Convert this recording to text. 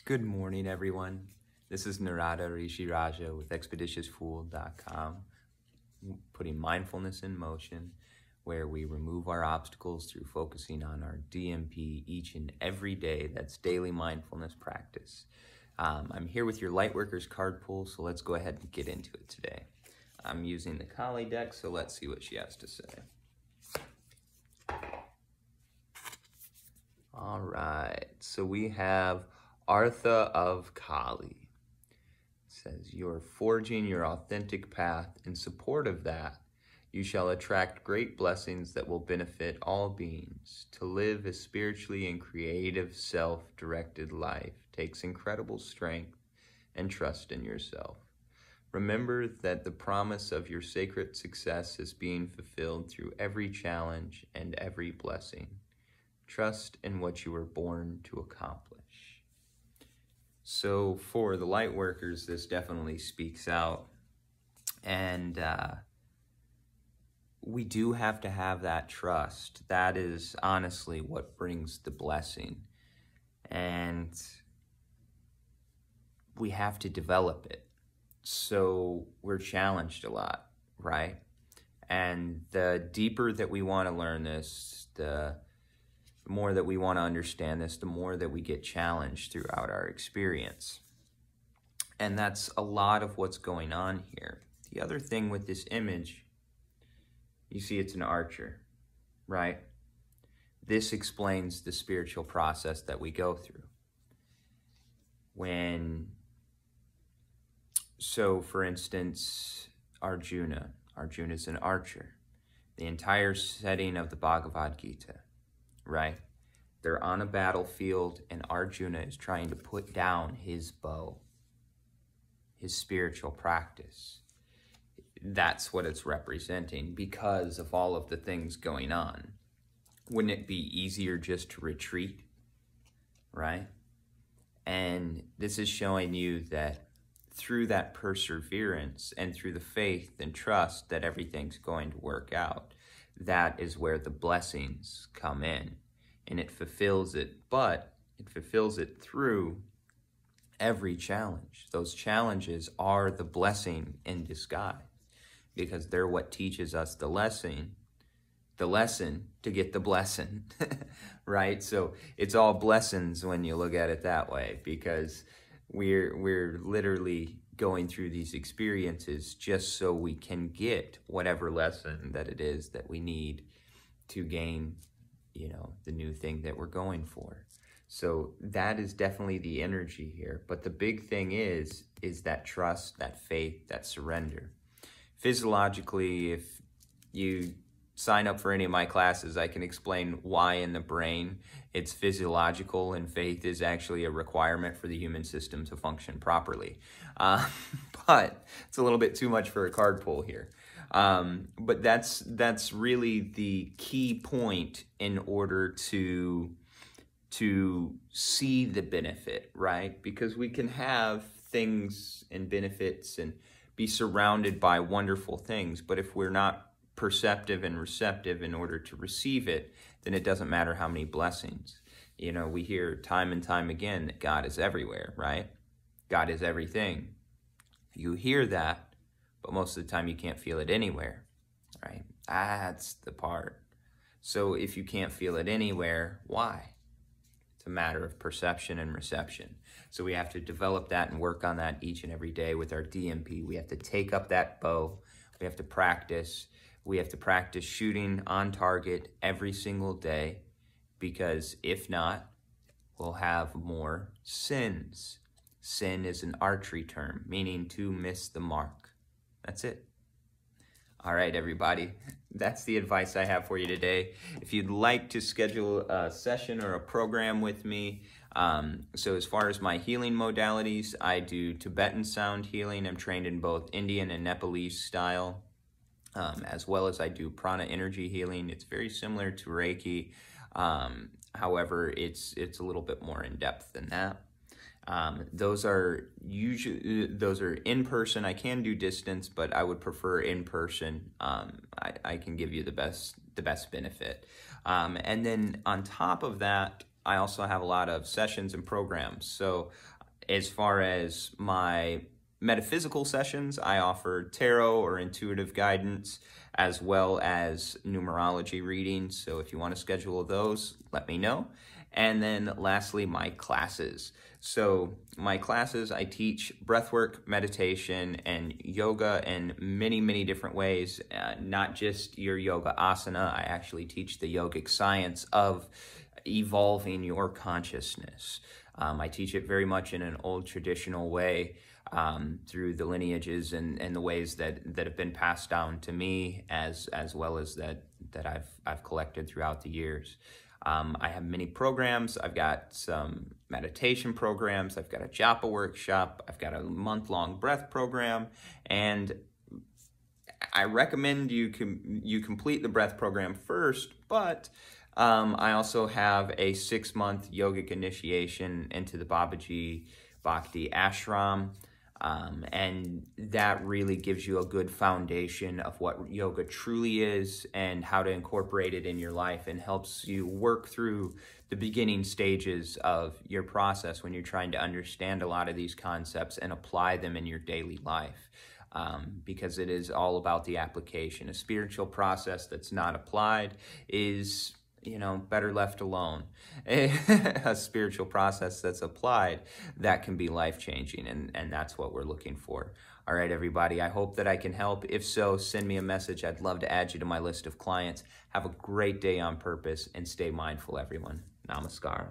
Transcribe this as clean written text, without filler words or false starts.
Good morning, everyone. This is Narada Rishi Raja with expeditiousfool.com, putting mindfulness in motion, where we remove our obstacles through focusing on our DMP each and every day. That's daily mindfulness practice. I'm here with your Lightworkers card pool, so let's go ahead and get into it today. I'm using the Kali deck, so let's see what she has to say. All right, so we have Artha of Kali. It says, you're forging your authentic path. In support of that, you shall attract great blessings that will benefit all beings. To live a spiritually and creative self-directed life takes incredible strength and trust in yourself. Remember that the promise of your sacred success is being fulfilled through every challenge and every blessing. Trust in what you were born to accomplish. So for the light workers, this definitely speaks out. And we do have to have that trust. That is honestly what brings the blessing. And we have to develop it. So we're challenged a lot, right? And the deeper that we want to learn this, the more that we want to understand this, the more that we get challenged throughout our experience. And that's a lot of what's going on here. The other thing with this image, you see it's an archer, right? This explains the spiritual process that we go through. So for instance, Arjuna's an archer. The entire setting of the Bhagavad Gita, right? They're on a battlefield and Arjuna is trying to put down his bow, his spiritual practice. That's what it's representing because of all of the things going on. Wouldn't it be easier just to retreat, right? And this is showing you that through that perseverance and through the faith and trust that everything's going to work out, that is where the blessings come in, and it fulfills it, but it fulfills it through every challenge. Those challenges are the blessing in disguise because they're what teaches us the lesson to get the blessing, right? So it's all blessings when you look at it that way, because we're literally going through these experiences just so we can get whatever lesson that it is that we need to gain, the new thing that we're going for. So that is definitely the energy here. But the big thing is that trust, that faith, that surrender. Physiologically, if you sign up for any of my classes, I can explain why in the brain it's physiological and faith is actually a requirement for the human system to function properly. But it's a little bit too much for a card pull here. But that's really the key point in order to see the benefit, right? Because we can have things and benefits and be surrounded by wonderful things, but if we're not perceptive and receptive in order to receive it, then it doesn't matter how many blessings. We hear time and time again that God is everywhere, right? God is everything. You hear that, but most of the time you can't feel it anywhere, right? That's the part. So if you can't feel it anywhere, why? It's a matter of perception and reception. So we have to develop that and work on that each and every day with our DMP. We have to take up that bow. We have to practice. We have to practice shooting on target every single day, because if not, we'll have more sins. Sin is an archery term, meaning to miss the mark. That's it. All right, everybody. That's the advice I have for you today. If you'd like to schedule a session or a program with me, so as far as my healing modalities, I do Tibetan sound healing. I'm trained in both Indian and Nepalese style. As well as I do prana energy healing. It's very similar to Reiki. However, it's a little bit more in depth than that. Those are in person. I can do distance, but I would prefer in person. I can give you the best benefit. And then on top of that, I also have a lot of sessions and programs. So As far as my metaphysical sessions, I offer tarot or intuitive guidance, as well as numerology readings. So if you want to schedule those, let me know. And then lastly, my classes. So my classes, I teach breathwork, meditation, and yoga in many, many different ways. Not just your yoga asana. I actually teach the yogic science of evolving your consciousness. I teach it very much in an old traditional way, through the lineages and the ways that have been passed down to me, as well as that I've collected throughout the years. I have many programs. I've got some meditation programs. I've got a japa workshop. I've got a month-long breath program, and I recommend you complete the breath program first, but I also have a 6-month yogic initiation into the Babaji Bhakti ashram. And that really gives you a good foundation of what yoga truly is and how to incorporate it in your life, and helps you work through the beginning stages of your process when you're trying to understand a lot of these concepts and apply them in your daily life. Because it is all about the application. A spiritual process that's not applied is, better left alone. A spiritual process that's applied, that can be life-changing, and that's what we're looking for. All right, everybody, I hope that I can help. If so, send me a message. I'd love to add you to my list of clients. Have a great day on purpose, and stay mindful, everyone. Namaskar.